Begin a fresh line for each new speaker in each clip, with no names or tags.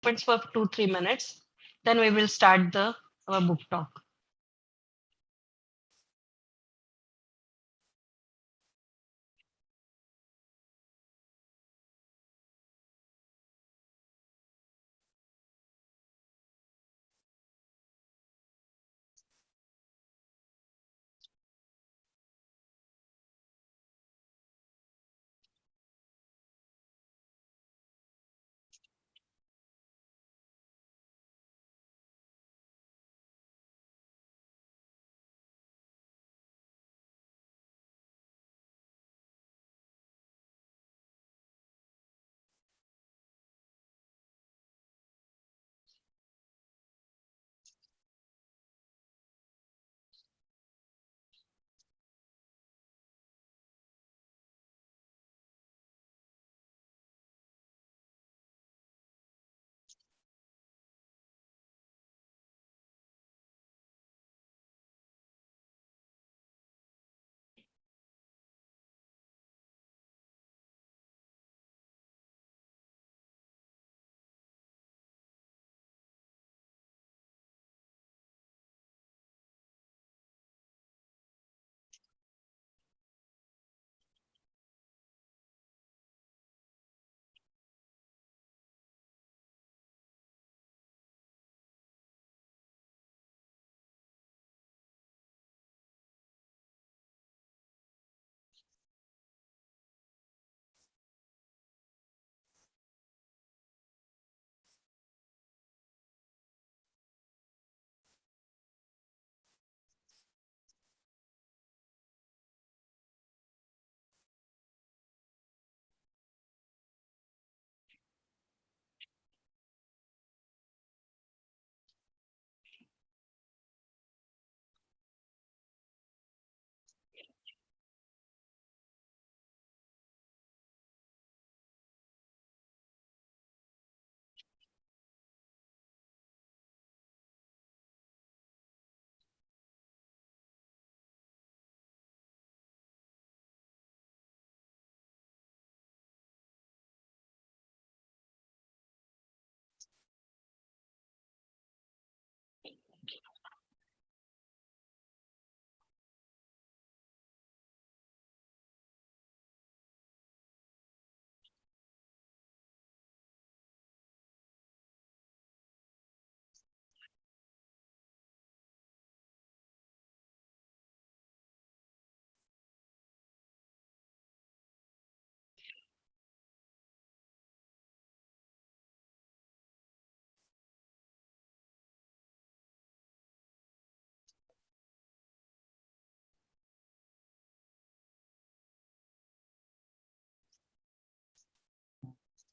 participants for 2-3 minutes. Then we will start our book talk.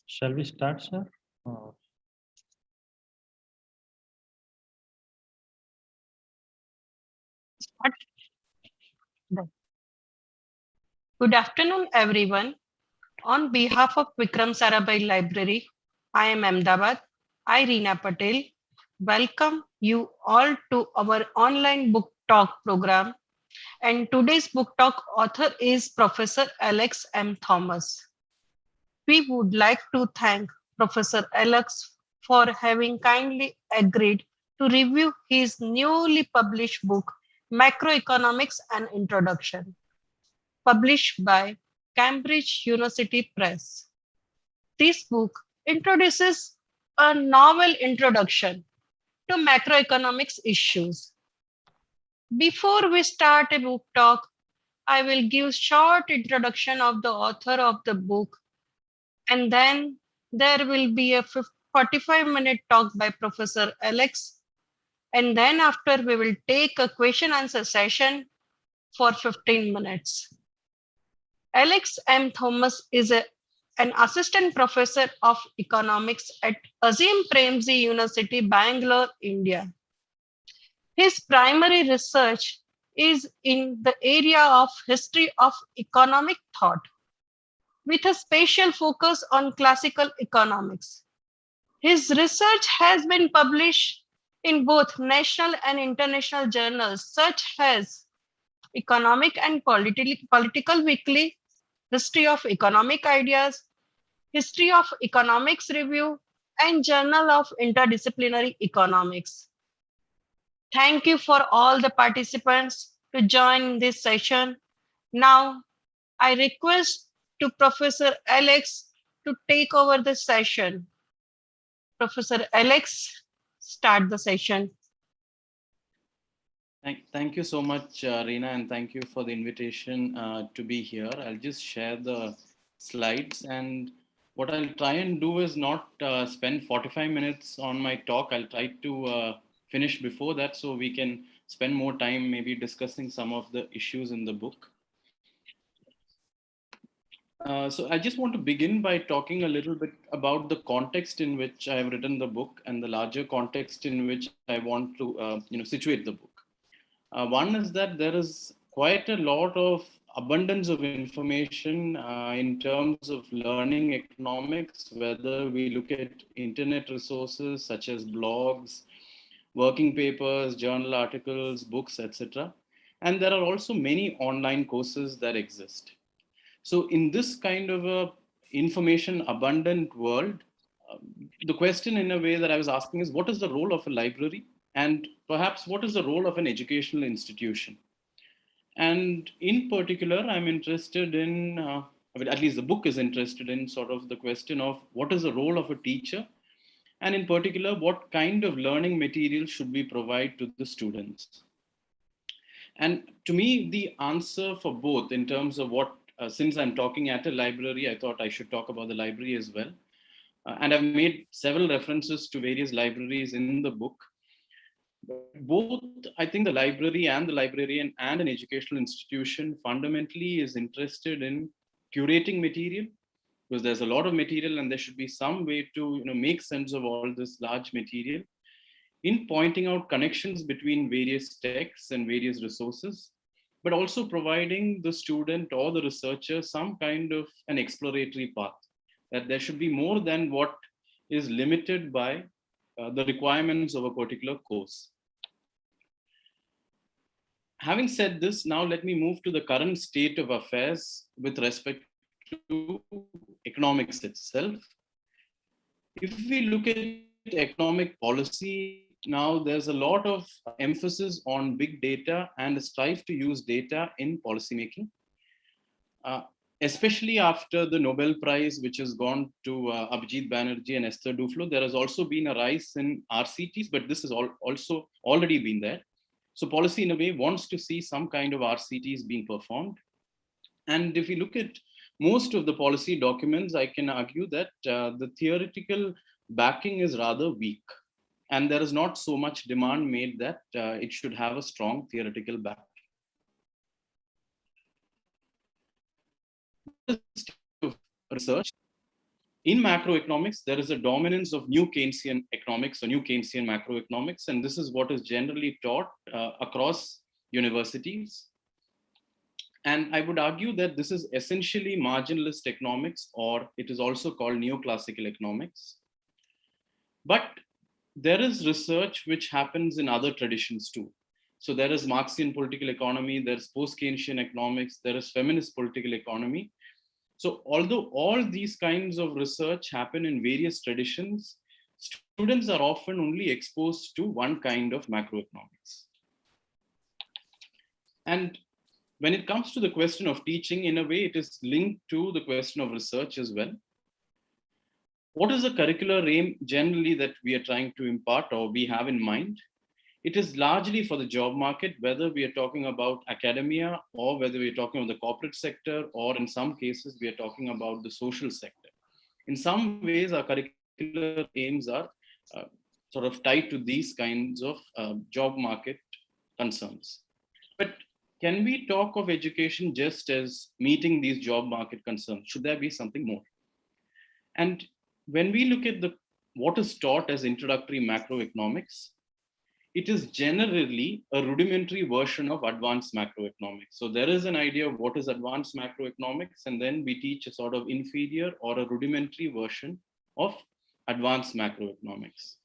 Shall we start, sir? Oh.
Good afternoon, everyone. On behalf of Vikram Sarabhai Library, IIM Ahmedabad, I, Reena Patel, welcome you all to our online book talk program. And today's book talk author is Professor Alex M. Thomas. We would like to thank Professor Alex for having kindly agreed to review his newly published book, Macroeconomics and Introduction, published by Cambridge University Press. This book introduces a novel introduction to macroeconomics issues. Before we start a book talk, I will give short introduction of the author of the book, and then there will be a 45-minute talk by Professor Alex, and then after we will take a question answer session for 15 minutes. Alex M. Thomas is an assistant professor of economics at Azim Premji University, Bangalore, India. His primary research is in the area of history of economic thought, with a special focus on classical economics. His research has been published in both national and international journals such as Economic and Political Weekly, History of Economic Ideas, History of Economics Review, and Journal of Interdisciplinary Economics. Thank you for all the participants to join this session. Now, I request to Professor Alex to take over the session. Professor Alex, start the session.
Thank you so much, Reena, and thank you for the invitation to be here. I'll just share the slides, and what I'll try and do is not spend 45 minutes on my talk. I'll try to finish before that so we can spend more time maybe discussing some of the issues in the book. So I just want to begin by talking a little bit about the context in which I have written the book and the larger context in which I want to situate the book. One is that there is quite a lot of abundance of information in terms of learning economics, whether we look at internet resources such as blogs, working papers, journal articles, books, etc. And there are also many online courses that exist. So in this kind of a information abundant world, the question in a way that I was asking is, what is the role of a library? And perhaps what is the role of an educational institution? And in particular, I'm interested in, at least the book is interested in sort of the question of what is the role of a teacher? And in particular, what kind of learning material should we provide to the students? And to me, the answer for both in terms of what, since I'm talking at a library, I thought I should talk about the library as well. And I've made several references to various libraries in the book. But both, I think the library and the librarian and an educational institution fundamentally is interested in curating material, because there's a lot of material and there should be some way to make sense of all this large material, in pointing out connections between various texts and various resources, but also providing the student or the researcher some kind of an exploratory path, that there should be more than what is limited by the requirements of a particular course. Having said this, now let me move to the current state of affairs with respect to economics itself. If we look at economic policy, now there's a lot of emphasis on big data and a strive to use data in policymaking, especially after the Nobel Prize, which has gone to Abhijit Banerjee and Esther Duflo. There has also been a rise in RCTs, but this has also already been there. So policy in a way wants to see some kind of RCTs being performed. And if we look at most of the policy documents, I can argue that the theoretical backing is rather weak. And there is not so much demand made that it should have a strong theoretical backing. Research. In macroeconomics, there is a dominance of new Keynesian economics or new Keynesian macroeconomics, and this is what is generally taught across universities. And I would argue that this is essentially marginalist economics, or it is also called neoclassical economics. But there is research which happens in other traditions too. So there is Marxian political economy, there's post-Keynesian economics, there is feminist political economy. So although all these kinds of research happen in various traditions, students are often only exposed to one kind of macroeconomics. And when it comes to the question of teaching, in a way, it is linked to the question of research as well. What is the curricular aim generally that we are trying to impart or we have in mind? It is largely for the job market, whether we are talking about academia or whether we are talking about the corporate sector, or in some cases, we are talking about the social sector. In some ways, our curricular aims are sort of tied to these kinds of job market concerns. But can we talk of education just as meeting these job market concerns? Should there be something more? And when we look at what is taught as introductory macroeconomics, it is generally a rudimentary version of advanced macroeconomics. So there is an idea of what is advanced macroeconomics, and then we teach a sort of inferior or a rudimentary version of advanced macroeconomics.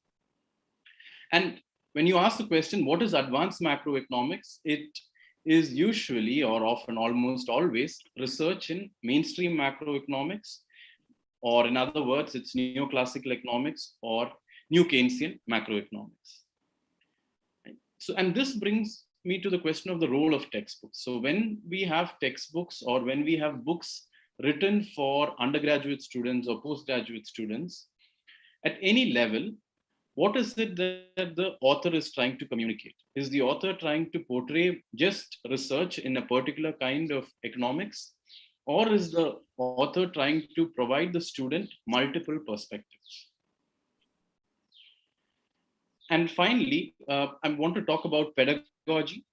And when you ask the question, what is advanced macroeconomics? It is usually, or often almost always, research in mainstream macroeconomics, or in other words, it's neoclassical economics or new Keynesian macroeconomics. So, and this brings me to the question of the role of textbooks. So when we have textbooks or when we have books written for undergraduate students or postgraduate students, at any level, what is it that the author is trying to communicate? Is the author trying to portray just research in a particular kind of economics? Or is the author trying to provide the student multiple perspectives? And finally, I want to talk about pedagogy,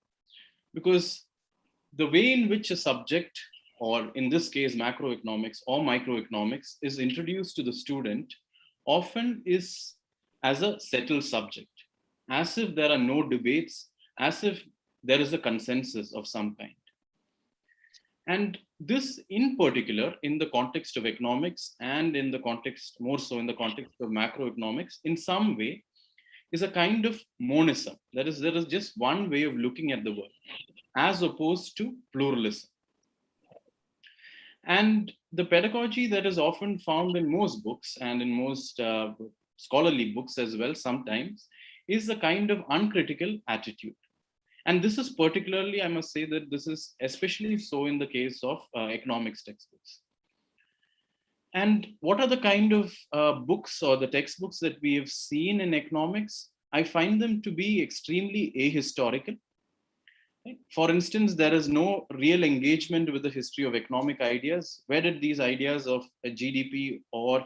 because the way in which a subject, or in this case, macroeconomics or microeconomics, is introduced to the student often is as a settled subject, as if there are no debates, as if there is a consensus of some kind. And this in particular, in the context of economics and in the context, more so in the context of macroeconomics, in some way is a kind of monism. That is, there is just one way of looking at the world, as opposed to pluralism. And the pedagogy that is often found in most books and in most scholarly books as well sometimes is a kind of uncritical attitude. And this is particularly, I must say that this is especially so in the case of economics textbooks. And what are the kind of books or the textbooks that we have seen in economics? I find them to be extremely ahistorical. For instance, there is no real engagement with the history of economic ideas. Where did these ideas of a GDP or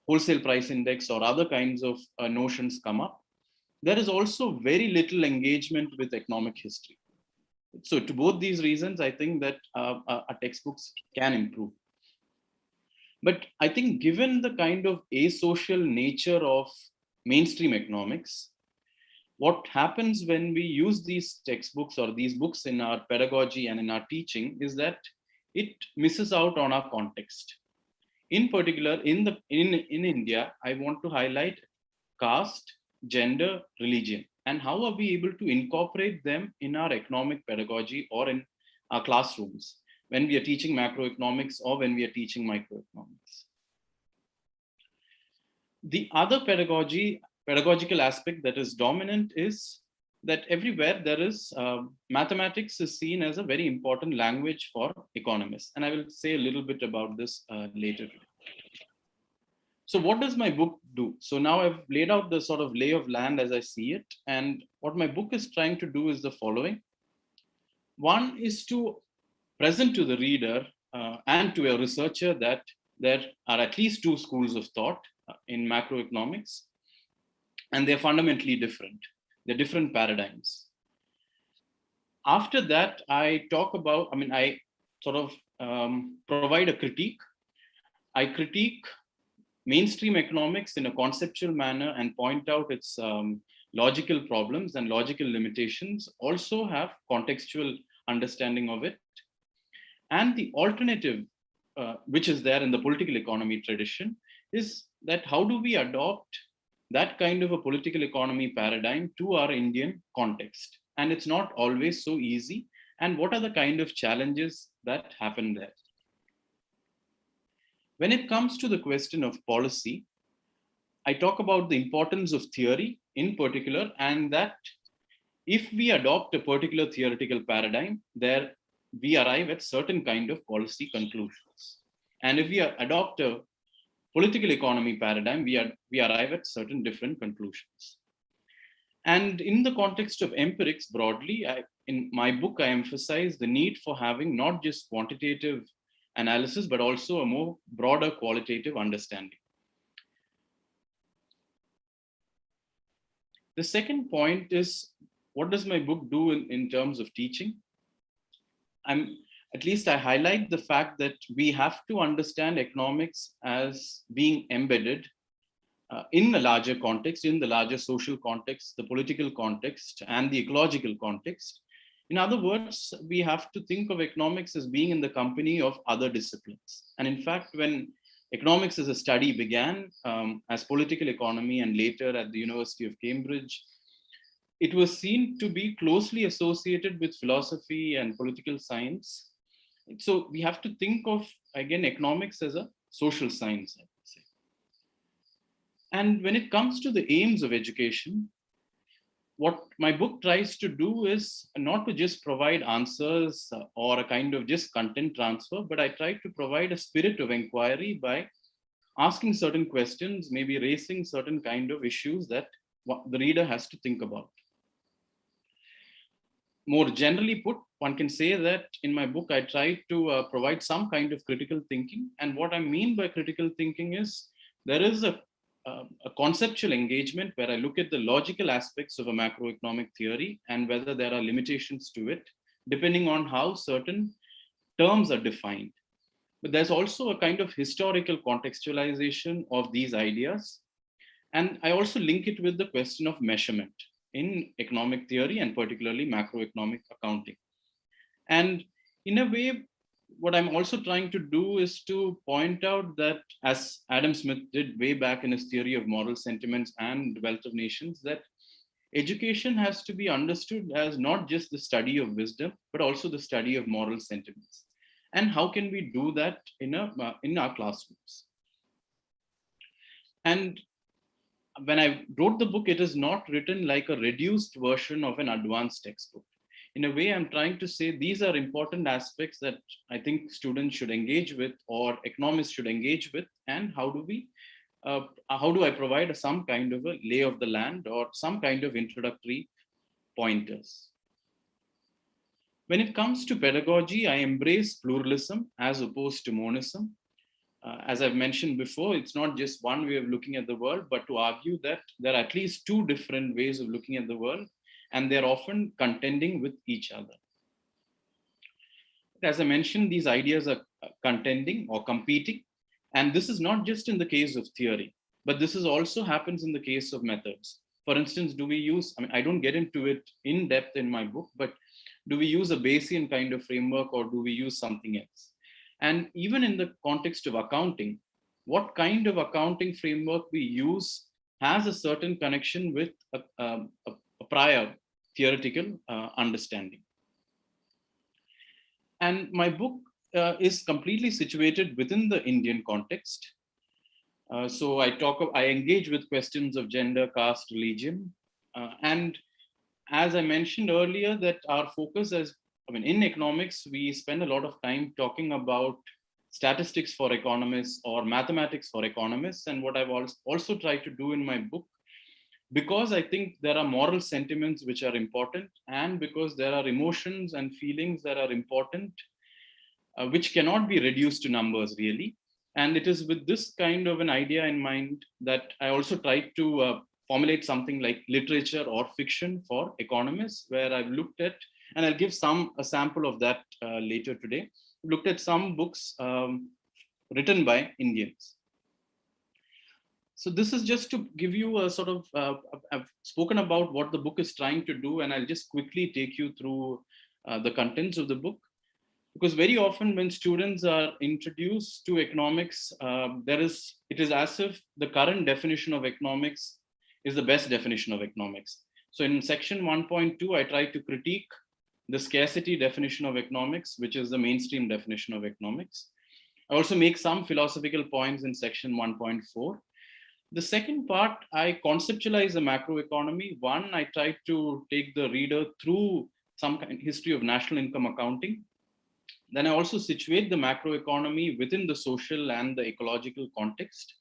wholesale price index or other kinds of notions come up? There is also very little engagement with economic history. So to both these reasons, I think that our textbooks can improve. But I think given the kind of asocial nature of mainstream economics, what happens when we use these textbooks or these books in our pedagogy and in our teaching is that it misses out on our context. In particular, in India, I want to highlight caste, gender, religion, and how are we able to incorporate them in our economic pedagogy or in our classrooms when we are teaching macroeconomics or when we are teaching microeconomics. The other pedagogical aspect that is dominant is that everywhere there is mathematics is seen as a very important language for economists. And I will say a little bit about this later today. So what does my book do? So now I've laid out the sort of lay of land as I see it. And what my book is trying to do is the following. One is to present to the reader and to a researcher that there are at least two schools of thought in macroeconomics, and they're fundamentally different. They're different paradigms. After that, I talk about, I sort of provide a critique. I critique mainstream economics in a conceptual manner and point out its logical problems and logical limitations, also have contextual understanding of it. And the alternative, which is there in the political economy tradition, is that how do we adopt that kind of a political economy paradigm to our Indian context? And it's not always so easy. And what are the kind of challenges that happen there? When it comes to the question of policy, I talk about the importance of theory in particular, and that if we adopt a particular theoretical paradigm, there we arrive at certain kind of policy conclusions. And if we adopt a political economy paradigm, we arrive at certain different conclusions. And in the context of empirics broadly, in my book, I emphasize the need for having not just quantitative analysis, but also a more broader qualitative understanding. The second point is, what does my book do in terms of teaching? At least I highlight the fact that we have to understand economics as being embedded in the larger context, in the larger social context, the political context, and the ecological context. In other words, we have to think of economics as being in the company of other disciplines. And in fact, when economics as a study began as political economy and later at the University of Cambridge, it was seen to be closely associated with philosophy and political science. So we have to think of, again, economics as a social science, I would say. And when it comes to the aims of education, what my book tries to do is not to just provide answers or a kind of just content transfer, but I try to provide a spirit of inquiry by asking certain questions, maybe raising certain kind of issues that the reader has to think about. More generally put, one can say that in my book, I try to provide some kind of critical thinking. And what I mean by critical thinking is there is a conceptual engagement where I look at the logical aspects of a macroeconomic theory and whether there are limitations to it, depending on how certain terms are defined. But there's also a kind of historical contextualization of these ideas. And I also link it with the question of measurement in economic theory and particularly macroeconomic accounting. And in a way, what I'm also trying to do is to point out that, as Adam Smith did way back in his theory of moral sentiments and wealth of nations, that education has to be understood as not just the study of wisdom, but also the study of moral sentiments. And how can we do that in our classrooms? And when I wrote the book, it is not written like a reduced version of an advanced textbook. In a way, I'm trying to say these are important aspects that I think students should engage with or economists should engage with. And how do I provide some kind of a lay of the land or some kind of introductory pointers? When it comes to pedagogy, I embrace pluralism as opposed to monism. As I've mentioned before, it's not just one way of looking at the world, but to argue that there are at least two different ways of looking at the world, and they're often contending with each other. As I mentioned, these ideas are contending or competing, and this is not just in the case of theory, but this is also happens in the case of methods. For instance, do we use, I don't get into it in depth in my book, but do we use a Bayesian kind of framework or do we use something else? And even in the context of accounting, what kind of accounting framework we use has a certain connection with a prior theoretical understanding. And my book is completely situated within the Indian context. So I engage with questions of gender, caste, religion. And as I mentioned earlier, that our focus in economics, we spend a lot of time talking about statistics for economists or mathematics for economists. And what I've also tried to do in my book, because I think there are moral sentiments which are important, and because there are emotions and feelings that are important, which cannot be reduced to numbers really. And it is with this kind of an idea in mind that I also tried to formulate something like literature or fiction for economists, where I've looked at, and I'll give a sample of that later today, looked at some books written by Indians. So this is just to give you a sort of, I've spoken about what the book is trying to do, and I'll just quickly take you through the contents of the book. Because very often when students are introduced to economics, it is as if the current definition of economics is the best definition of economics. So in section 1.2, I try to critique the scarcity definition of economics, which is the mainstream definition of economics. I also make some philosophical points in section 1.4. The second part, I conceptualize the macroeconomy. One, I try to take the reader through some kind of history of national income accounting. Then I also situate the macroeconomy within the social and the ecological context.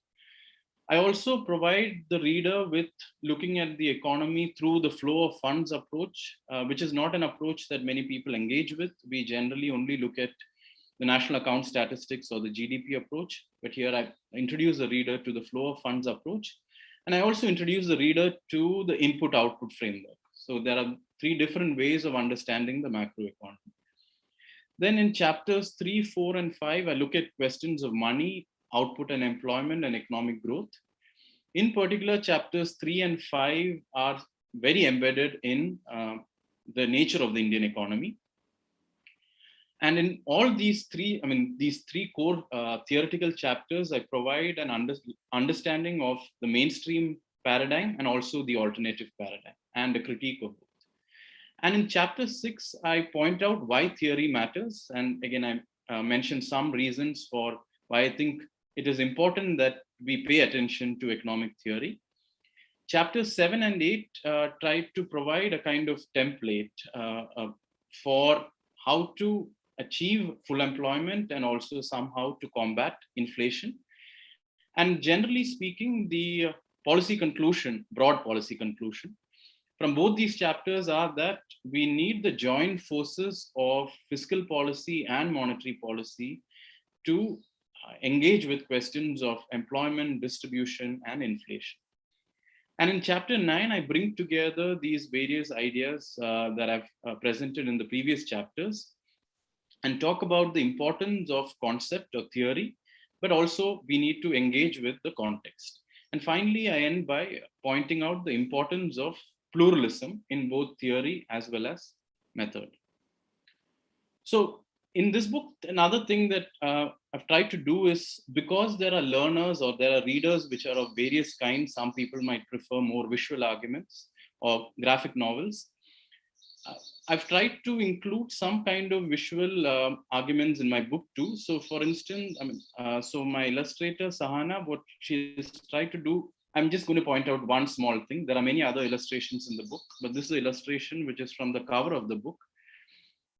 I also provide the reader with looking at the economy through the flow of funds approach, which is not an approach that many people engage with. We generally only look at the national account statistics or the GDP approach. But here I introduce the reader to the flow of funds approach. And I also introduce the reader to the input-output framework. So there are three different ways of understanding the macroeconomy. Then in chapters 3, 4, and 5, I look at questions of money, output and employment, and economic growth. In particular, chapters 3 and 5 are very embedded in the nature of the Indian economy. And in all these three core theoretical chapters, I provide an understanding of the mainstream paradigm and also the alternative paradigm and a critique of both. And in chapter 6, I point out why theory matters. And again, I mention some reasons for why I think it is important that we pay attention to economic theory. Chapters 7 and 8 try to provide a kind of template for how to achieve full employment and also somehow to combat inflation. And generally speaking, the policy conclusion, broad policy conclusion, from both these chapters are that we need the joint forces of fiscal policy and monetary policy to engage with questions of employment, distribution, and inflation. And in chapter 9, I bring together these various ideas that I've presented in the previous chapters and talk about the importance of concept or theory, but also we need to engage with the context. And finally, I end by pointing out the importance of pluralism in both theory as well as method. So in this book, another thing that I've tried to do is, because there are learners or there are readers which are of various kinds, some people might prefer more visual arguments or graphic novels. I've tried to include some kind of visual arguments in my book too. So for instance, so my illustrator, Sahana, what she's tried to do, I'm just going to point out one small thing. There are many other illustrations in the book, but this is an illustration which is from the cover of the book.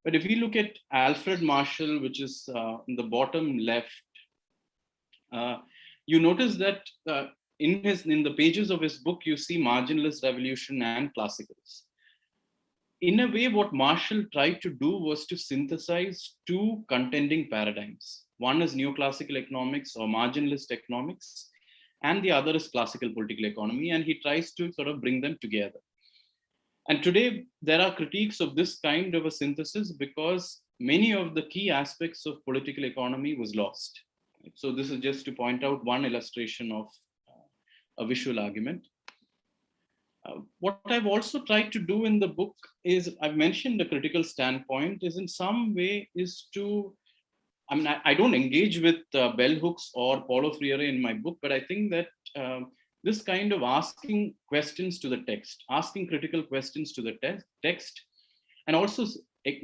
But if you look at Alfred Marshall, which is in the bottom left, you notice that in the pages of his book, you see marginalist revolution and classicals. In a way, what Marshall tried to do was to synthesize two contending paradigms. One is neoclassical economics or marginalist economics, and the other is classical political economy, and he tries to sort of bring them together. And today, there are critiques of this kind of a synthesis because many of the key aspects of political economy was lost. So this is just to point out one illustration of a visual argument. What I've also tried to do in the book is, I've mentioned a critical standpoint, is in some way is to, I don't engage with bell hooks or Paulo Freire in my book, but I think that this kind of asking questions to the text, asking critical questions to the text, and also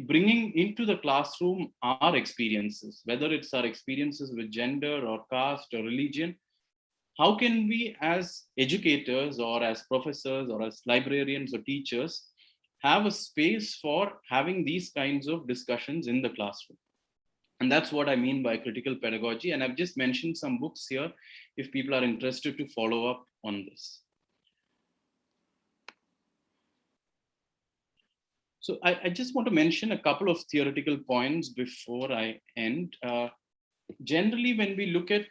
bringing into the classroom our experiences, whether it's our experiences with gender or caste or religion. How can we as educators or as professors or as librarians or teachers have a space for having these kinds of discussions in the classroom? And that's what I mean by critical pedagogy. And I've just mentioned some books here if people are interested to follow up on this. So I just want to mention a couple of theoretical points before I end. Generally, when we look at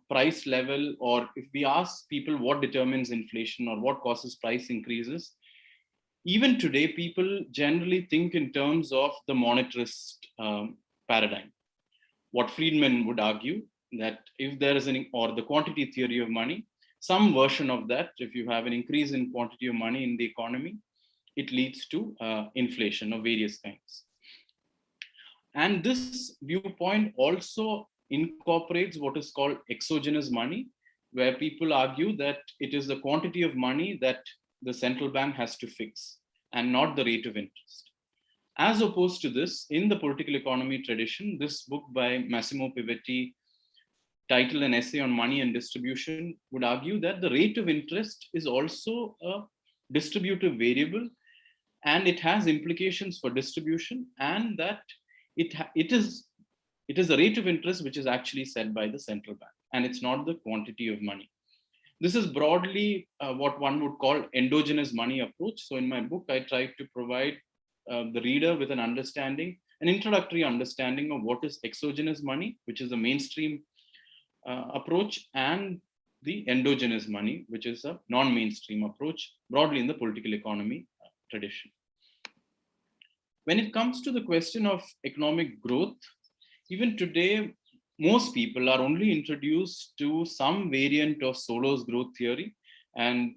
price level, or if we ask people what determines inflation or what causes price increases, even today, people generally think in terms of the monetarist paradigm. What Friedman would argue that if there is or the quantity theory of money, some version of that, if you have an increase in quantity of money in the economy, it leads to inflation of various kinds. And this viewpoint also incorporates what is called exogenous money, where people argue that it is the quantity of money that the central bank has to fix and not the rate of interest. As opposed to this, in the political economy tradition, this book by Massimo Pivetti, titled An Essay on Money and Distribution, would argue that the rate of interest is also a distributive variable, and it has implications for distribution, and that it is the rate of interest which is actually set by the central bank, and it's not the quantity of money. This is broadly what one would call endogenous money approach. So in my book, I try to provide the reader with an understanding, an introductory understanding of what is exogenous money, which is the mainstream approach, and the endogenous money, which is a non-mainstream approach, broadly in the political economy tradition. When it comes to the question of economic growth, even today, most people are only introduced to some variant of Solo's growth theory. And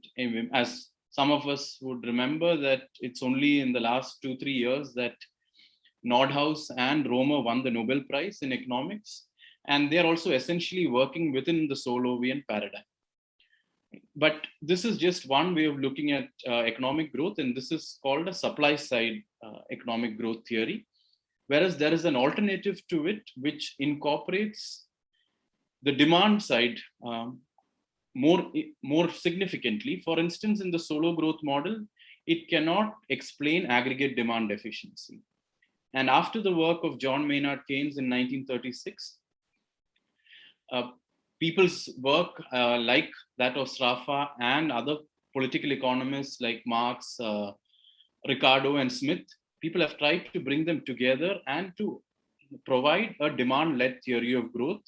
as some of us would remember, that it's only in the last 2-3 years that Nordhaus and Romer won the Nobel Prize in economics. And they're also essentially working within the Solovian paradigm. But this is just one way of looking at economic growth, and this is called a supply side economic growth theory. Whereas there is an alternative to it, which incorporates the demand side more significantly. For instance, in the solo growth model, it cannot explain aggregate demand deficiency. And after the work of John Maynard Keynes in 1936, people's work like that of Sraffa and other political economists like Marx, Ricardo and Smith, people have tried to bring them together and to provide a demand-led theory of growth,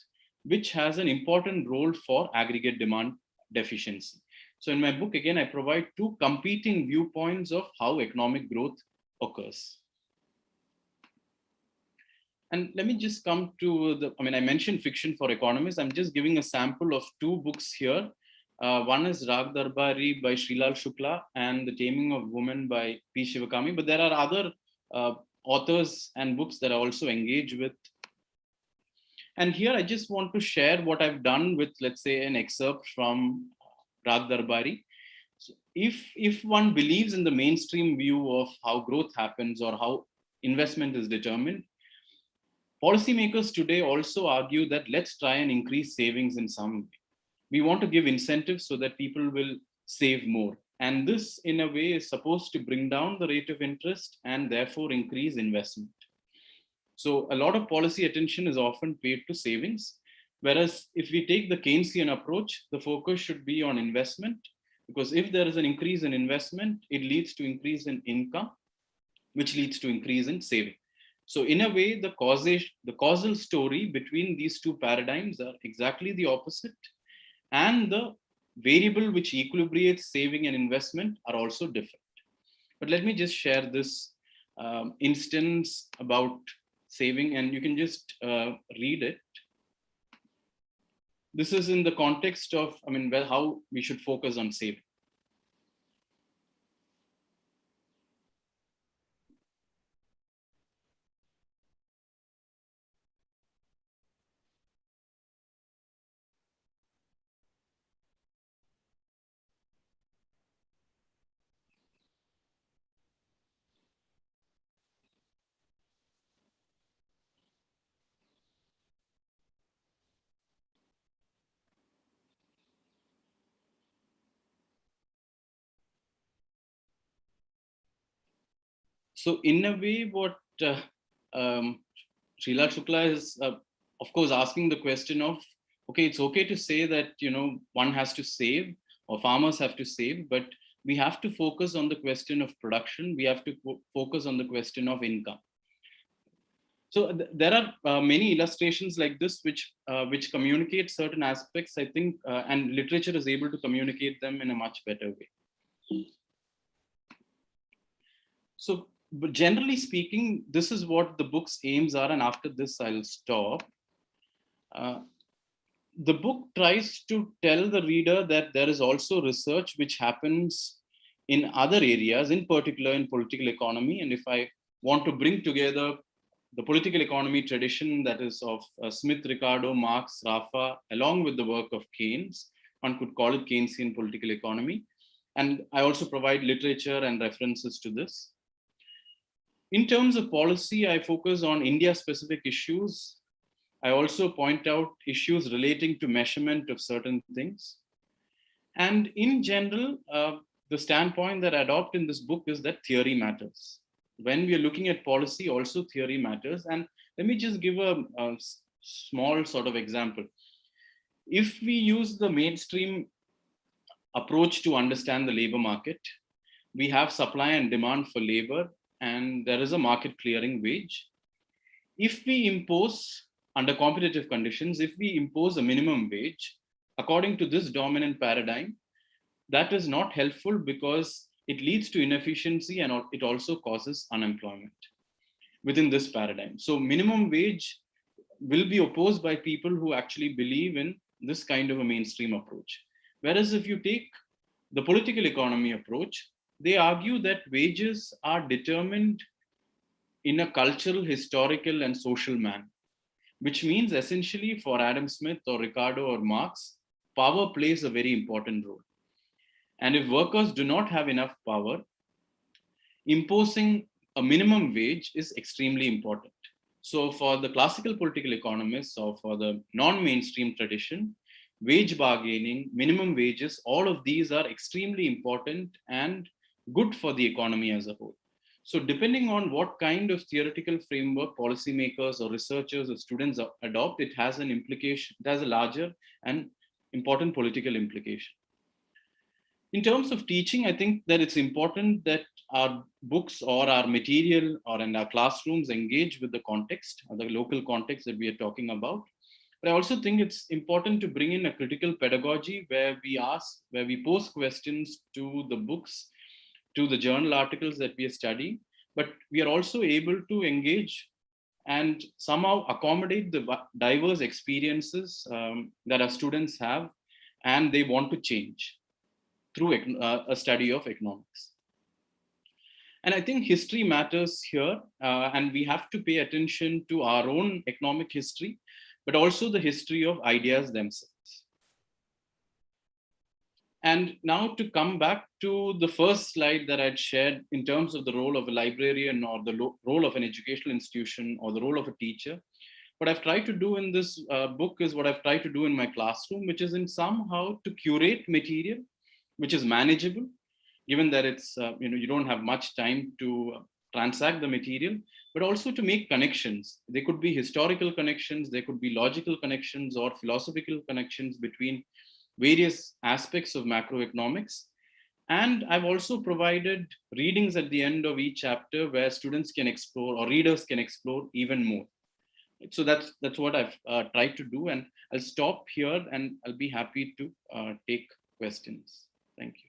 which has an important role for aggregate demand deficiency. So in my book, again, I provide two competing viewpoints of how economic growth occurs. And let me just come to I mentioned fiction for economists. I'm just giving a sample of two books here. One is Raghav Darbari by Srilal Shukla and The Taming of Woman by P. Shivakami. But there are other authors and books that I also engage with. And here I just want to share what I've done with, let's say, an excerpt from Raghav Darbari. So if one believes in the mainstream view of how growth happens or how investment is determined, policymakers today also argue that let's try and increase savings in some way. We want to give incentives so that people will save more. And this, in a way, is supposed to bring down the rate of interest and therefore increase investment. So a lot of policy attention is often paid to savings. Whereas if we take the Keynesian approach, the focus should be on investment, because if there is an increase in investment, it leads to increase in income, which leads to increase in saving. So in a way, the causal story between these two paradigms are exactly the opposite. And the variable which equilibrates saving and investment are also different. But let me just share this instance about saving, and you can just read it. This is in the context of, how we should focus on saving. So in a way, what Srila Shukla is, of course, asking the question of, okay, it's okay to say that, one has to save or farmers have to save, but we have to focus on the question of production. We have to focus on the question of income. So there are many illustrations like this, which communicate certain aspects, I think, and literature is able to communicate them in a much better way. So, but generally speaking, this is what the book's aims are, and after this, I'll stop. The book tries to tell the reader that there is also research which happens in other areas, in particular in political economy. And if I want to bring together the political economy tradition that is of Smith, Ricardo, Marx, Sraffa, along with the work of Keynes, one could call it Keynesian political economy. And I also provide literature and references to this. In terms of policy, I focus on India-specific issues. I also point out issues relating to measurement of certain things. And in general, the standpoint that I adopt in this book is that theory matters. When we are looking at policy, also theory matters. And let me just give a small sort of example. If we use the mainstream approach to understand the labor market, we have supply and demand for labor, and there is a market clearing wage. If we impose, under competitive conditions, if we impose a minimum wage, according to this dominant paradigm, that is not helpful because it leads to inefficiency and it also causes unemployment within this paradigm. So minimum wage will be opposed by people who actually believe in this kind of a mainstream approach. Whereas if you take the political economy approach, they argue that wages are determined in a cultural, historical, and social manner, which means essentially for Adam Smith or Ricardo or Marx, power plays a very important role. And if workers do not have enough power, imposing a minimum wage is extremely important. So for the classical political economists or for the non-mainstream tradition, wage bargaining, minimum wages, all of these are extremely important and good for the economy as a whole. So depending on what kind of theoretical framework policymakers or researchers or students adopt, it has an implication, it has a larger and important political implication. In terms of teaching, I think that it's important that our books or our material or in our classrooms engage with the context or the local context that we are talking about. But I also think it's important to bring in a critical pedagogy where we pose questions to the books, to the journal articles that we are studying, but we are also able to engage and somehow accommodate the diverse experiences that our students have and they want to change through a study of economics. And I think history matters here, and we have to pay attention to our own economic history, but also the history of ideas themselves. And now to come back to the first slide that I'd shared in terms of the role of a librarian or the role of an educational institution or the role of a teacher, what I've tried to do in this book is what I've tried to do in my classroom, which is in somehow to curate material which is manageable, given that it's you don't have much time to transact the material, but also to make connections. They could be historical connections, they could be logical connections or philosophical connections between various aspects of macroeconomics. And I've also provided readings at the end of each chapter where students can explore or readers can explore even more. So that's what I've tried to do, and I'll stop here and I'll be happy to take questions. Thank you.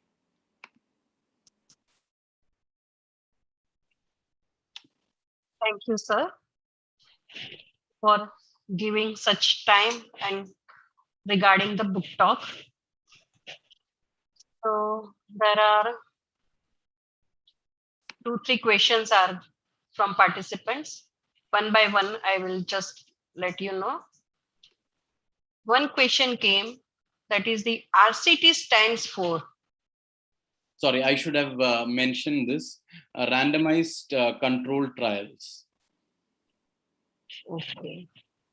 Thank you, sir, for giving such time and regarding the book talk. So there are 2-3 questions are from participants. One by one, I will just let you know. One question came, that is the RCT stands for.
Sorry, I should have mentioned this, randomized controlled trials.
Okay,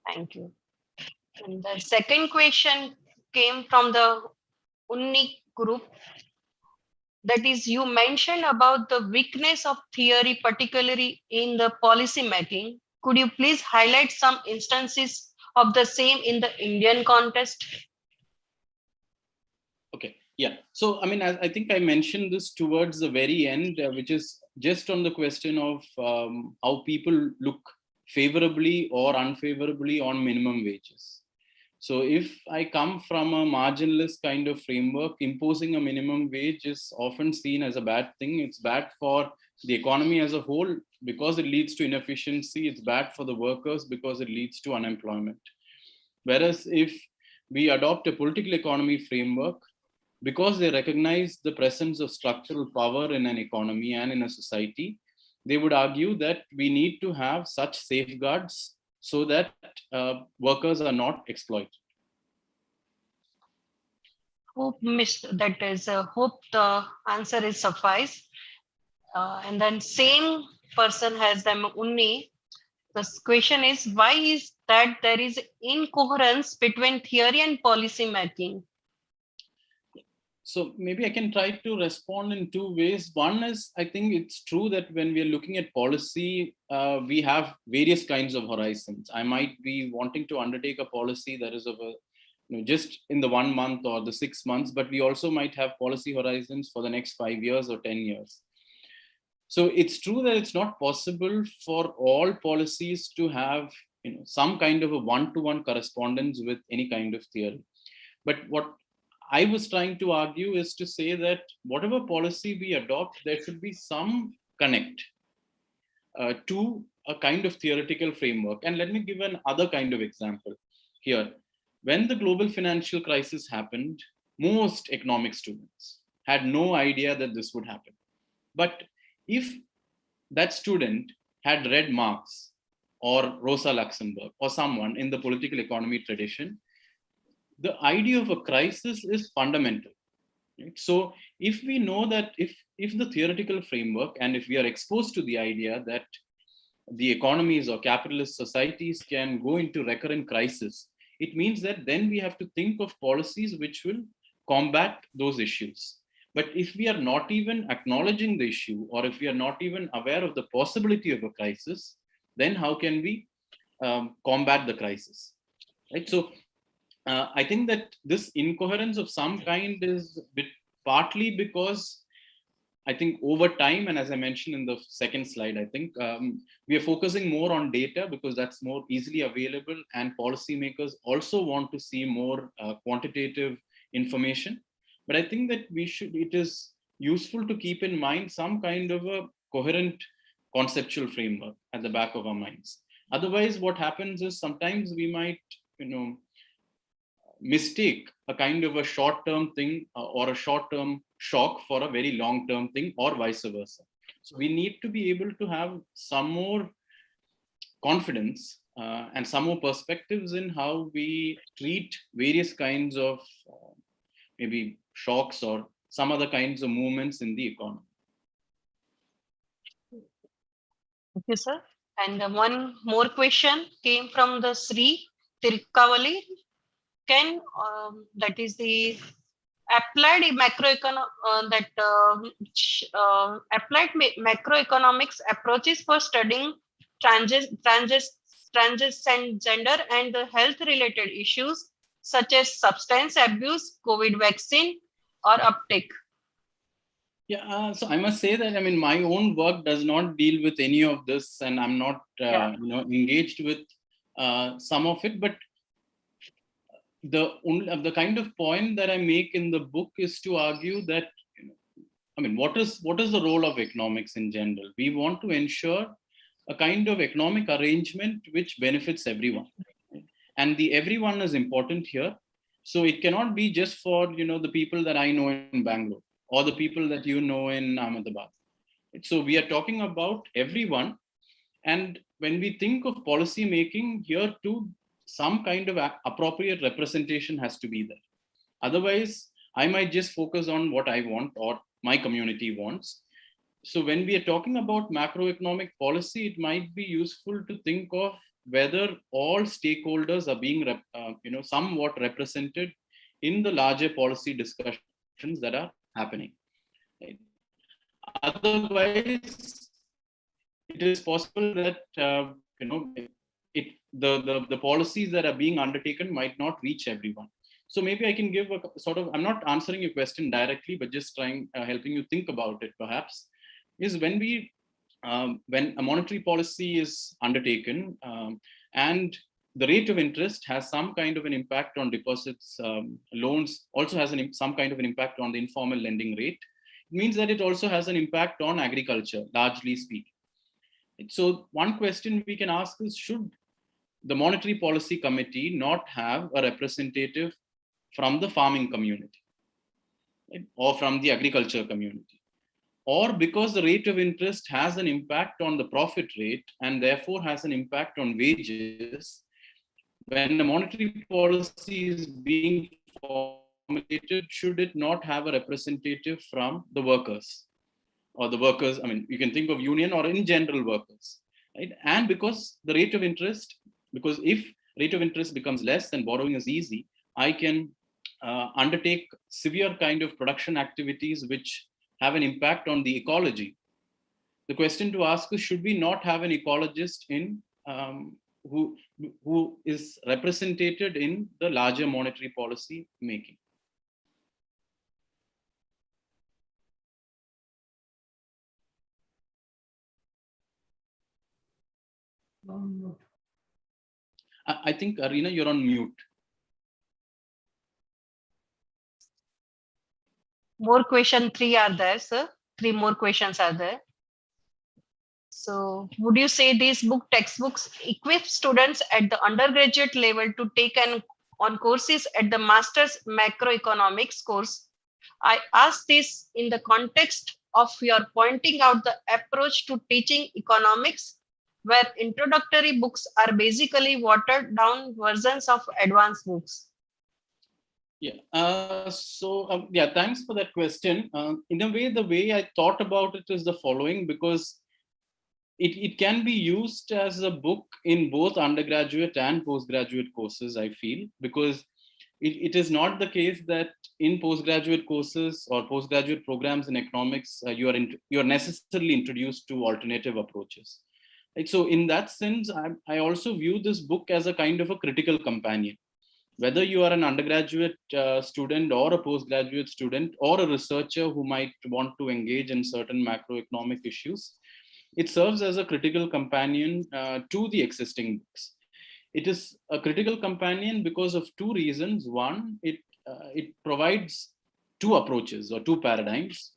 thank you. And the second question came from the Unni group. That is, you mentioned about the weakness of theory, particularly in the policy making. Could you please highlight some instances of the same in the Indian context?
Okay, yeah. So, I mean, I think I mentioned this towards the very end, which is just on the question of how people look favorably or unfavorably on minimum wages. So if I come from a marginalist kind of framework, imposing a minimum wage is often seen as a bad thing. It's bad for the economy as a whole because it leads to inefficiency. It's bad for the workers because it leads to unemployment. Whereas if we adopt a political economy framework, because they recognize the presence of structural power in an economy and in a society, they would argue that we need to have such safeguards so that workers are not exploited.
Hope hope the answer is suffice. And then same person has them Unni. The question is, why is that there is incoherence between theory and policy making?
So maybe I can try to respond in two ways. One is, I think it's true that when we are looking at policy, we have various kinds of horizons. I might be wanting to undertake a policy that is of a, just in the 1 month or the 6 months, but we also might have policy horizons for the next 5 years or 10 years. So it's true that it's not possible for all policies to have some kind of a one-to-one correspondence with any kind of theory. But what I was trying to argue is to say that whatever policy we adopt, there should be some connect to a kind of theoretical framework. And let me give another kind of example here. When the global financial crisis happened, most economic students had no idea that this would happen. But if that student had read Marx or Rosa Luxemburg or someone in the political economy tradition, the idea of a crisis is fundamental. Right? So if we know that if the theoretical framework and if we are exposed to the idea that the economies or capitalist societies can go into recurrent crisis, it means that then we have to think of policies which will combat those issues. But if we are not even acknowledging the issue, or if we are not even aware of the possibility of a crisis, then how can we combat the crisis? Right. So I think that this incoherence of some kind is partly because I think over time, and as I mentioned in the second slide, I think we are focusing more on data because that's more easily available, and policymakers also want to see more quantitative information. But I think that it is useful to keep in mind some kind of a coherent conceptual framework at the back of our minds. Otherwise, what happens is sometimes we might, mistake a kind of a short-term thing or a short-term shock for a very long-term thing, or vice versa. So we need to be able to have some more confidence and some more perspectives in how we treat various kinds of maybe shocks or some other kinds of movements in the economy.
Thank you, sir. And one more question came from the Sri Tirkavali. That is the applied macroeconomics approaches for studying transgender and health related issues such as substance abuse, COVID vaccine, or uptake.
Yeah, so I must say that my own work does not deal with any of this, and I'm not engaged with some of it. But the kind of point that I make in the book is to argue that what is the role of economics in general? We want to ensure a kind of economic arrangement which benefits everyone, right? And the everyone is important here. So it cannot be just for the people that I know in Bangalore or the people that you know in Ahmedabad. So we are talking about everyone, and when we think of policy making here too, some kind of appropriate representation has to be there. Otherwise, I might just focus on what I want or my community wants. So when we are talking about macroeconomic policy, it might be useful to think of whether all stakeholders are being somewhat represented in the larger policy discussions that are happening. Right? Otherwise, it is possible that the policies that are being undertaken might not reach everyone. So maybe I can give a sort of, I'm not answering your question directly, but just helping you think about it perhaps, is when a monetary policy is undertaken and the rate of interest has some kind of an impact on deposits, loans also has some kind of an impact on the informal lending rate. It means that it also has an impact on agriculture, largely speaking. So one question we can ask is, should the Monetary Policy Committee not have a representative from the farming community, right? Or from the agriculture community? Or because the rate of interest has an impact on the profit rate and therefore has an impact on wages, when the monetary policy is being formulated, should it not have a representative from the workers? Or the workers, you can think of union or in general workers, right? And because the rate of interest, because if rate of interest becomes less and borrowing is easy, I can undertake severe kind of production activities which have an impact on the ecology. The question to ask is, should we not have an ecologist in who is represented in the larger monetary policy making? I think, Arina, you're on mute.
More question 3 are there, sir. 3 more questions are there. So would you say these textbooks equip students at the undergraduate level to take on courses at the master's macroeconomics course? I ask this in the context of your pointing out the approach to teaching economics, where introductory books are basically watered down versions of advanced books.
Yeah. Thanks for that question. In a way, the way I thought about it is the following, because it can be used as a book in both undergraduate and postgraduate courses, I feel, because it is not the case that in postgraduate courses or postgraduate programs in economics, you are necessarily introduced to alternative approaches. Right? So in that sense, I also view this book as a kind of a critical companion. Whether you are an undergraduate student or a postgraduate student or a researcher who might want to engage in certain macroeconomic issues, it serves as a critical companion to the existing books. It is a critical companion because of two reasons. One, it provides two approaches or two paradigms.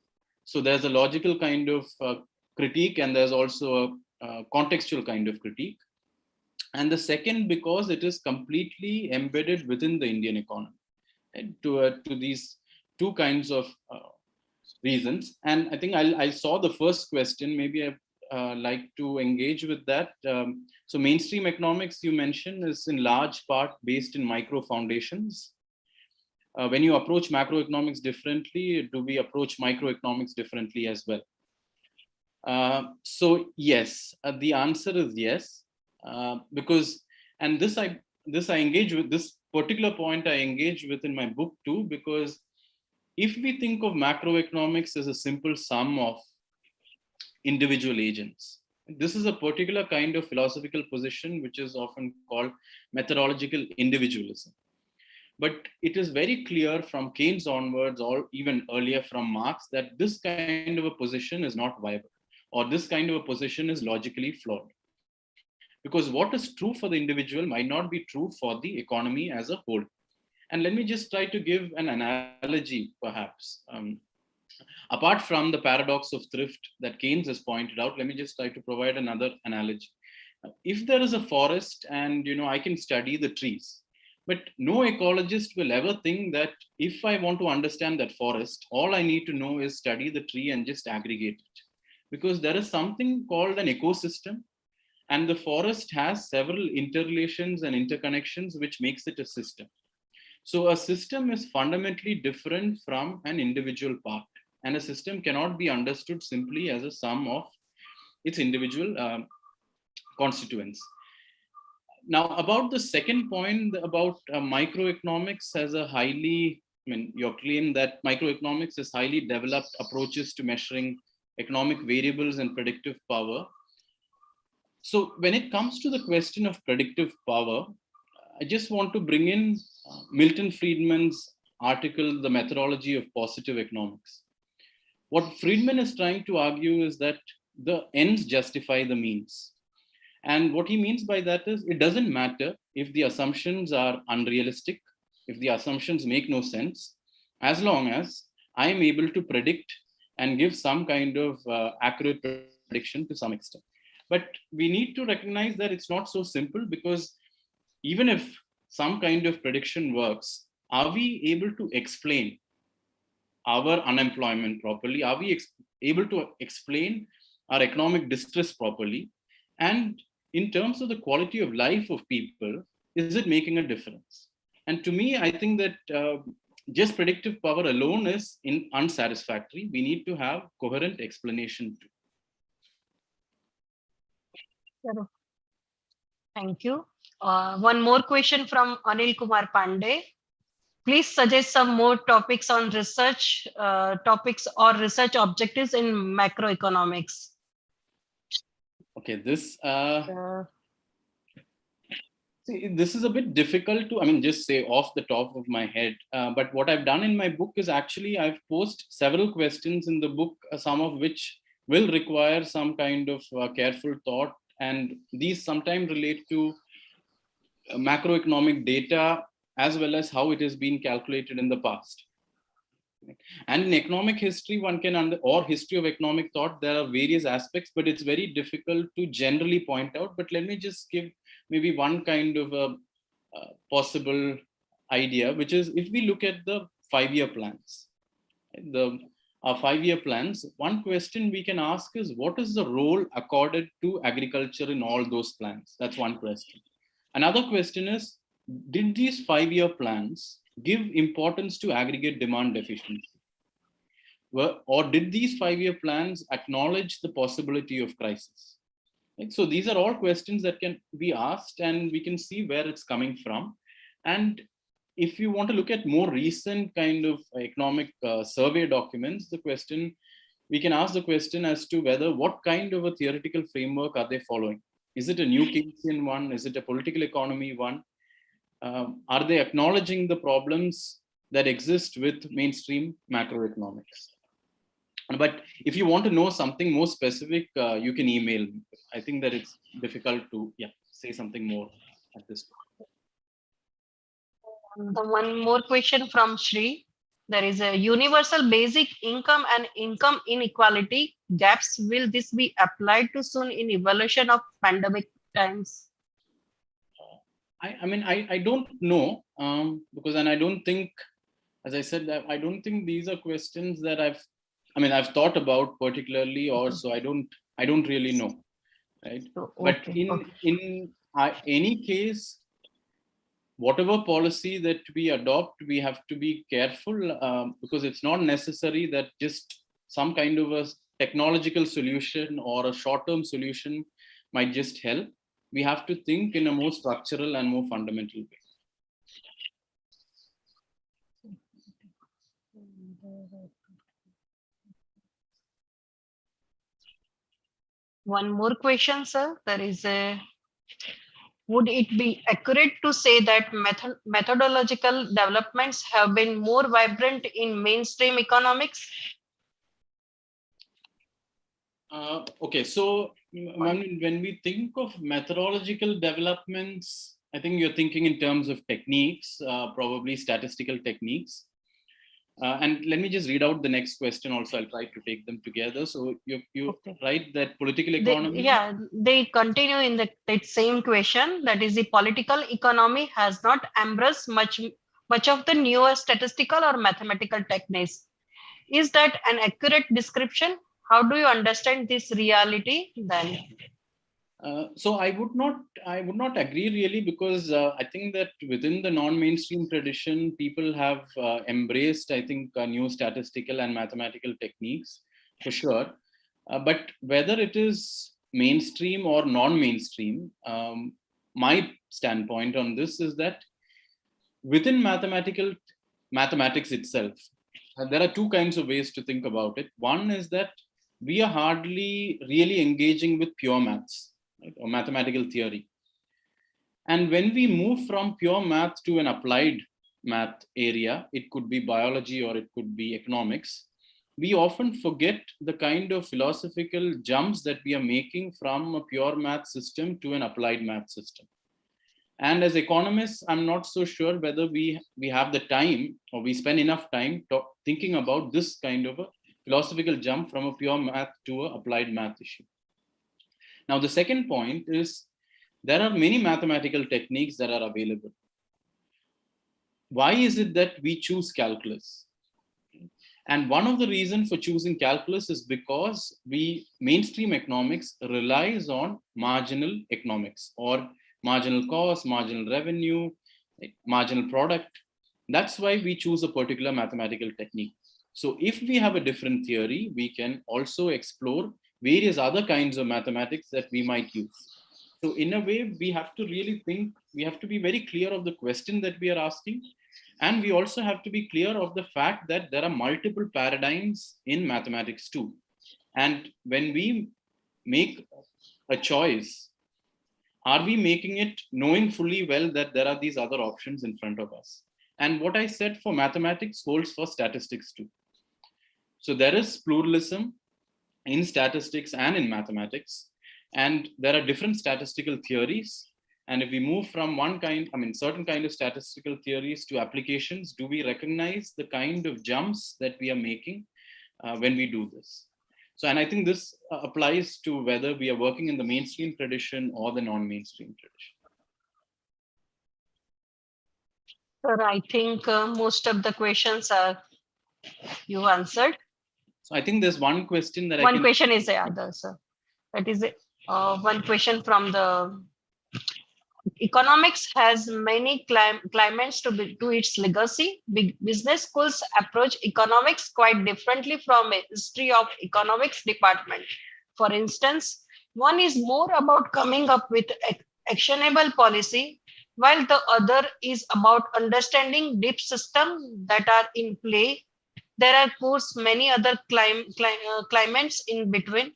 So there's a logical kind of critique, and there's also a contextual kind of critique. And the second, because it is completely embedded within the Indian economy, right? To these two kinds of reasons. And I think I saw the first question. Maybe I like to engage with that. So mainstream economics, you mentioned, is in large part based in micro foundations. When you approach macroeconomics differently, do we approach microeconomics differently as well? So yes, the answer is yes, because, and this I engage with, this particular point I engage with in my book too, because if we think of macroeconomics as a simple sum of individual agents, this is a particular kind of philosophical position which is often called methodological individualism. But it is very clear from Keynes onwards, or even earlier from Marx, that this kind of a position is not viable, or this kind of a position is logically flawed. Because what is true for the individual might not be true for the economy as a whole. And let me just try to give an analogy, perhaps. Apart from the paradox of thrift that Keynes has pointed out, let me just try to provide another analogy. If there is a forest and I can study the trees, but no ecologist will ever think that if I want to understand that forest, all I need to know is study the tree and just aggregate it. Because there is something called an ecosystem, and the forest has several interrelations and interconnections, which makes it a system. So a system is fundamentally different from an individual part, and a system cannot be understood simply as a sum of its individual constituents. Now, about the second point about microeconomics as a highly, your claim that microeconomics is highly developed approaches to measuring economic variables and predictive power. So when it comes to the question of predictive power, I just want to bring in Milton Friedman's article, The Methodology of Positive Economics. What Friedman is trying to argue is that the ends justify the means. And what he means by that is, it doesn't matter if the assumptions are unrealistic, if the assumptions make no sense, as long as I am able to predict and give some kind of accurate prediction to some extent. But we need to recognize that it's not so simple, because even if some kind of prediction works, are we able to explain our unemployment properly? Are we able to explain our economic distress properly? And in terms of the quality of life of people, is it making a difference? And to me, I think that just predictive power alone is unsatisfactory. We need to have coherent explanation too.
Thank you. One more question from Anil Kumar Pandey. Please suggest some more topics on research topics or research objectives in macroeconomics.
Okay, see, this is a bit difficult to, just say off the top of my head. But what I've done in my book is actually I've posed several questions in the book, some of which will require some kind of careful thought. And these sometimes relate to macroeconomic data as well as how it has been calculated in the past. And in economic history, one can, or history of economic thought, there are various aspects, but it's very difficult to generally point out. But let me just give maybe one kind of a possible idea, which is if we look at the 5-year plans, our 5-year plans, one question we can ask is, what is the role accorded to agriculture in all those plans? That's one question. Another question is, did these 5-year plans give importance to aggregate demand efficiency? Or did these 5-year plans acknowledge the possibility of crisis? Right? So these are all questions that can be asked, and we can see where it's coming from. And if you want to look at more recent kind of economic survey documents, we can ask the question as to whether what kind of a theoretical framework are they following? Is it a new Keynesian one? Is it a political economy one? Are they acknowledging the problems that exist with mainstream macroeconomics? But if you want to know something more specific, you can email me. I think that it's difficult to say something more at this point.
The one more question from Shri. There is a universal basic income and income inequality gaps. Will this be applied too soon in evolution of pandemic times?
I don't know, because, and I don't think, as I said, that I don't think these are questions that I've thought about particularly, or so I don't really know, right? But in any case, whatever policy that we adopt, we have to be careful, because it's not necessary that just some kind of a technological solution or a short-term solution might just help. We have to think in a more structural and more fundamental way.
One more question, sir. There is a, would it be accurate to say that methodological developments have been more vibrant in mainstream economics?
Okay, so when we think of methodological developments, I think you're thinking in terms of techniques, probably statistical techniques. And let me just read out the next question also. I'll try to take them together. So you write that political economy.
They continue in that same question. That is, the political economy has not embraced much of the newer statistical or mathematical techniques. Is that an accurate description? How do you understand this reality then?
So I would not agree really, because I think that within the non-mainstream tradition, people have embraced, I think, new statistical and mathematical techniques for sure. But whether it is mainstream or non-mainstream, my standpoint on this is that within mathematics itself, there are two kinds of ways to think about it. One is that we are hardly really engaging with pure maths, right, or mathematical theory. And when we move from pure math to an applied math area, it could be biology or it could be economics, we often forget the kind of philosophical jumps that we are making from a pure math system to an applied math system. And as economists, I'm not so sure whether we have the time, or we spend enough time thinking about this kind of a philosophical jump from a pure math to an applied math issue. Now, the second point is there are many mathematical techniques that are available. Why is it that we choose calculus? And one of the reasons for choosing calculus is because mainstream economics relies on marginal economics, or marginal cost, marginal revenue, marginal product. That's why we choose a particular mathematical technique. So if we have a different theory, we can also explore various other kinds of mathematics that we might use. So in a way, we have to really think, we have to be very clear of the question that we are asking. And we also have to be clear of the fact that there are multiple paradigms in mathematics too. And when we make a choice, are we making it knowing fully well that there are these other options in front of us? And what I said for mathematics holds for statistics too. So there is pluralism in statistics and in mathematics, and there are different statistical theories. And if we move from certain kind of statistical theories to applications, do we recognize the kind of jumps that we are making when we do this? So, and I think this applies to whether we are working in the mainstream tradition or the non-mainstream tradition.
Sir, I think most of the questions are you answered.
So I think there's one question that
one question is the other, sir. That is one question from the economics has many climates to its legacy. Big business schools approach economics quite differently from a history of economics department. For instance, One is more about coming up with actionable policy, while the other is about understanding deep systems that are in play. There are, of course, many other climates in between.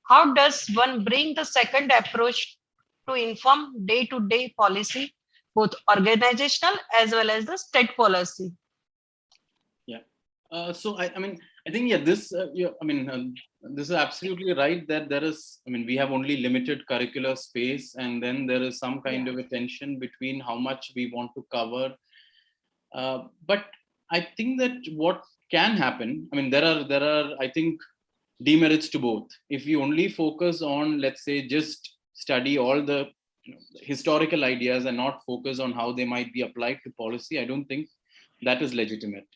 How does one bring the second approach to inform day-to-day policy, both organizational as well as the state policy?
Yeah. I mean, I think, yeah, this is absolutely right that there is, I mean, we have only limited curricular space, and then there is some kind of a tension between how much we want to cover. But I think that what can happen, I mean, there are, I think, demerits to both. If we only focus on, let's say, just study all the historical ideas and not focus on how they might be applied to policy, I don't think that is legitimate.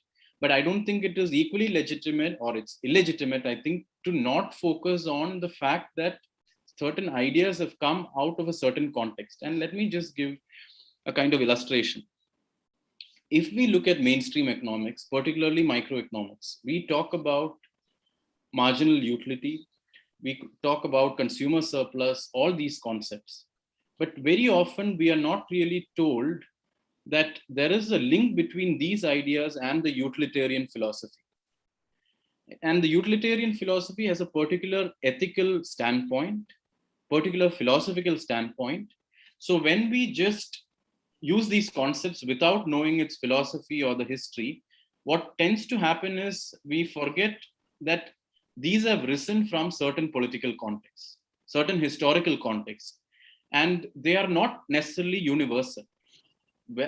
But I don't think it is equally legitimate, or it's illegitimate, I think, to not focus on the fact that certain ideas have come out of a certain context. And let me just give a kind of illustration. If we look at mainstream economics, particularly microeconomics, we talk about marginal utility, we talk about consumer surplus, all these concepts. But very often we are not really told that there is a link between these ideas and the utilitarian philosophy. And the utilitarian philosophy has a particular ethical standpoint, particular philosophical standpoint. So when we just use these concepts without knowing its philosophy or the history, what tends to happen is we forget that these have risen from certain political contexts, certain historical contexts, and they are not necessarily universal.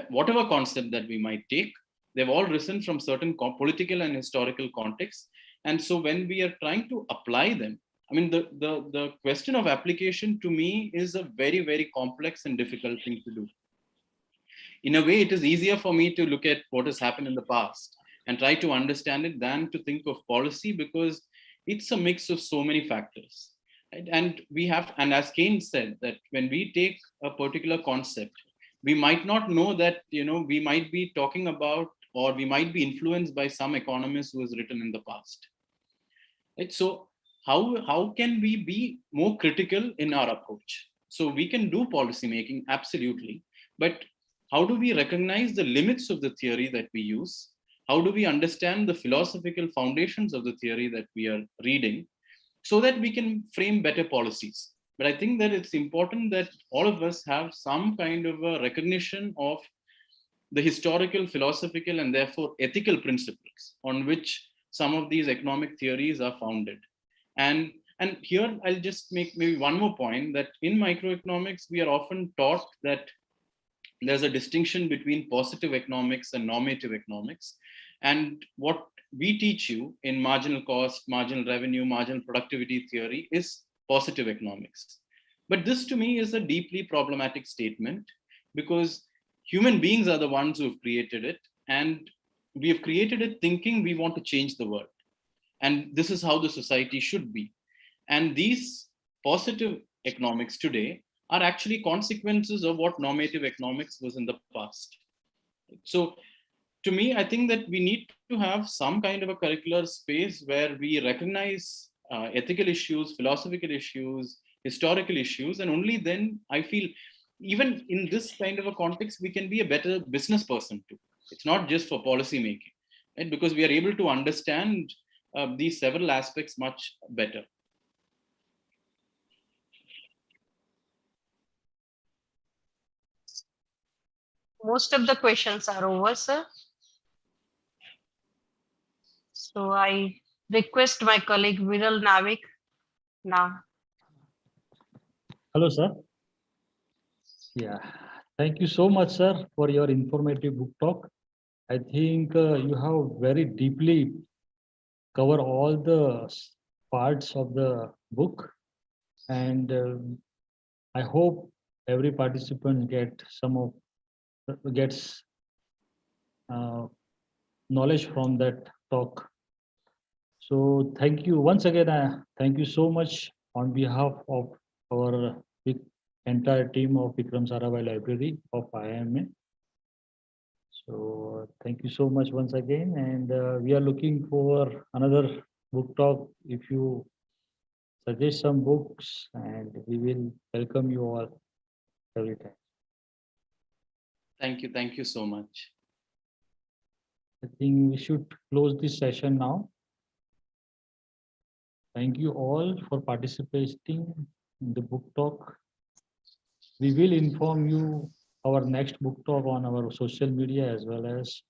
Whatever concept that we might take, they've all risen from certain political and historical contexts. And so when we are trying to apply them, I mean, the question of application to me is a very, very complex and difficult thing to do. In a way, it is easier for me to look at what has happened in the past and try to understand it than to think of policy, because it's a mix of so many factors. Right? And we have, and as Keynes said, that when we take a particular concept, we might not know that, we might be talking about, or we might be influenced by some economist who has written in the past. Right? So how can we be more critical in our approach? So we can do policy making, absolutely, but how do we recognize the limits of the theory that we use? How do we understand the philosophical foundations of the theory that we are reading, so that we can frame better policies? But I think that it's important that all of us have some kind of a recognition of the historical, philosophical, and therefore ethical principles on which some of these economic theories are founded. And here I'll just make maybe one more point, that in microeconomics, we are often taught that there's a distinction between positive economics and normative economics. And what we teach you in marginal cost, marginal revenue, marginal productivity theory is positive economics. But this to me is a deeply problematic statement, because human beings are the ones who have created it. And we have created it thinking we want to change the world. And this is how the society should be. And these positive economics today are actually consequences of what normative economics was in the past. So to me, I think that we need to have some kind of a curricular space where we recognize ethical issues, philosophical issues, historical issues, and only then I feel, even in this kind of a context, we can be a better business person too. It's not just for policy making, right? Because we are able to understand these several aspects much better.
Most of the questions are over, sir. So I request my colleague Viral Navik now.
Hello, sir. Yeah, thank you so much, sir, for your informative book talk. I think you have very deeply covered all the parts of the book, and I hope every participant gets knowledge from that talk. So thank you once again. Thank you so much on behalf of our entire team of Vikram Sarabhai Library of IIMA. So thank you so much once again, and we are looking for another book talk. If you suggest some books, and we will welcome you all every time.
Thank you so much.
I think we should close this session now. Thank you all for participating in the book talk. We will inform you our next book talk on our social media as well as